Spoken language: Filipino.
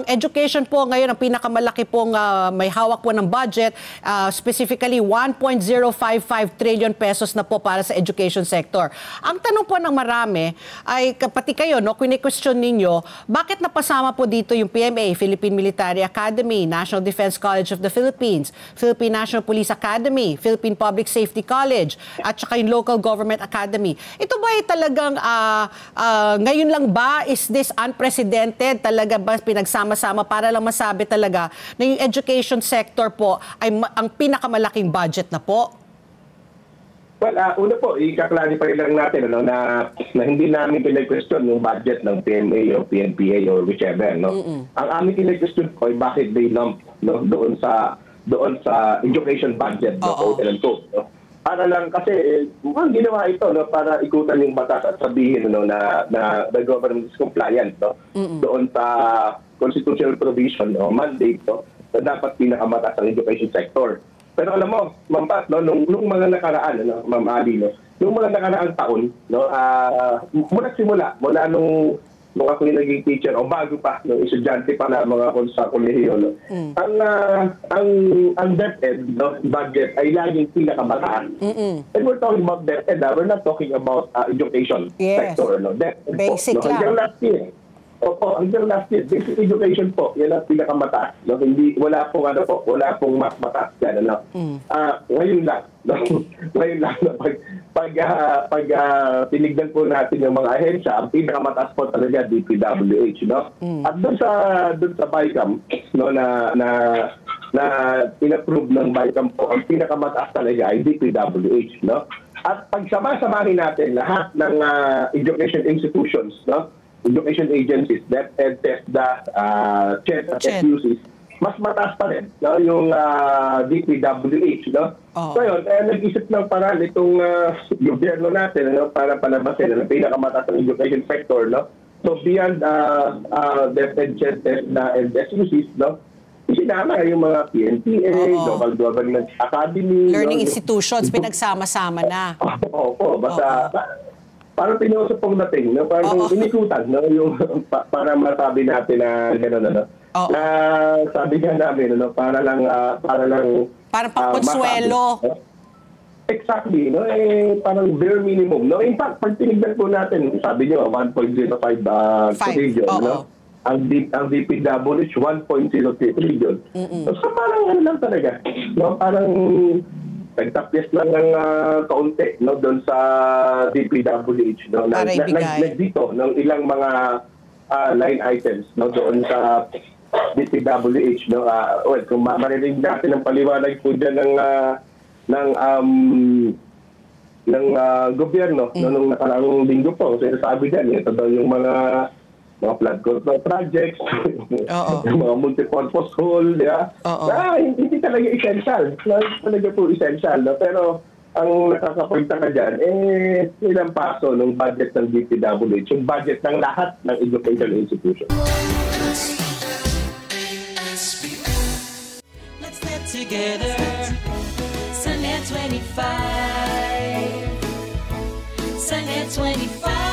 Education po ngayon ang pinakamalaki pong may hawak po ng budget, specifically 1.055 trillion pesos na po para sa education sector. Ang tanong po ng marami ay pati kayo, no, kini-question ninyo, bakit napasama po dito yung PMA, Philippine Military Academy, National Defense College of the Philippines, Philippine National Police Academy, Philippine Public Safety College, at saka yung Local Government Academy. Ito ba ay talagang ngayon lang ba, is this unprecedented? Talaga ba pinagsama para lang masabi talaga na yung education sector po ay ang pinakamalaking budget na po? Well, una po, i-clarify lang natin na hindi namin pinag-question yung budget ng PMA o PNPA or whichever. Ang aming pinag-question po ay bakit they lump doon sa education budget. Para lang kasi mukhang ginawa ito para ikutan yung batas at sabihin na the government is compliant doon sa constitutional provision o mandate na dapat pinakamataas ang education sector. Pero alam mo, Ma'am Pat, nung mga nakaraan, Ma'am Ali, nung mga nakaraang taon, mula nung ako yung naging teacher o bago pa, nung estudyante pa na mga sa kolehiyo, ang DepEd budget ay laging pinakamataas. And we're talking about DepEd, we're not talking about education sector. DepEd basic po, lang. hanggang last year. Opo, hanggang last year, basic education po, yan ang pinakamataas. Wala pong mas mataas yan. Ngayon lang, pag tinignan po natin yung mga ahensya, ang pinakamataas po talaga DPWH. At doon sa BICAM, na in-approve ng BICAM po, ang pinakamataas talaga ay DPWH. At pagsama-samahin natin lahat ng education institutions, education agencies, DepEd, TESDA, CHED at FUCs, mas mataas pa rin yung DPWH. So yun, nag-isip ng paraan itong gobyerno natin para palabasin ang pinakamataas ng education sector. So beyond DepEd, CHED, TESDA, and FUCs, isinama yung mga PNPA, Local Government Academy. Learning institutions, pinagsama-sama na. Opo, basta parang pinuusap pong dating, parang inikutan, yung para masabi natin na gano'n, sabi nga namin, parang pangkonsuelo. Exactly, parang bare minimum. In fact, pag tinignan po natin, sabi nyo, 1.05 trillion, ang DPWH 1.03 trillion. So parang lang talaga, parang nagtapyas lang ng kaunti doon sa DPWH. Nagdito ng ilang mga line items doon sa DPWH. Kung marinig natin ang paliwanag po dyan ng gobyerno nung nakaraang linggo po. Sinasabi dyan, ito daw yung mga flood control projects, yung mga multipurpose hall, hindi talaga essential. Talaga po essential. Pero ang nakakapagtaka dyan, ilang paso ng budget ng DPWH, yung budget ng lahat ng educational institutions. Let's get together, Sunday 25, Sunday 25.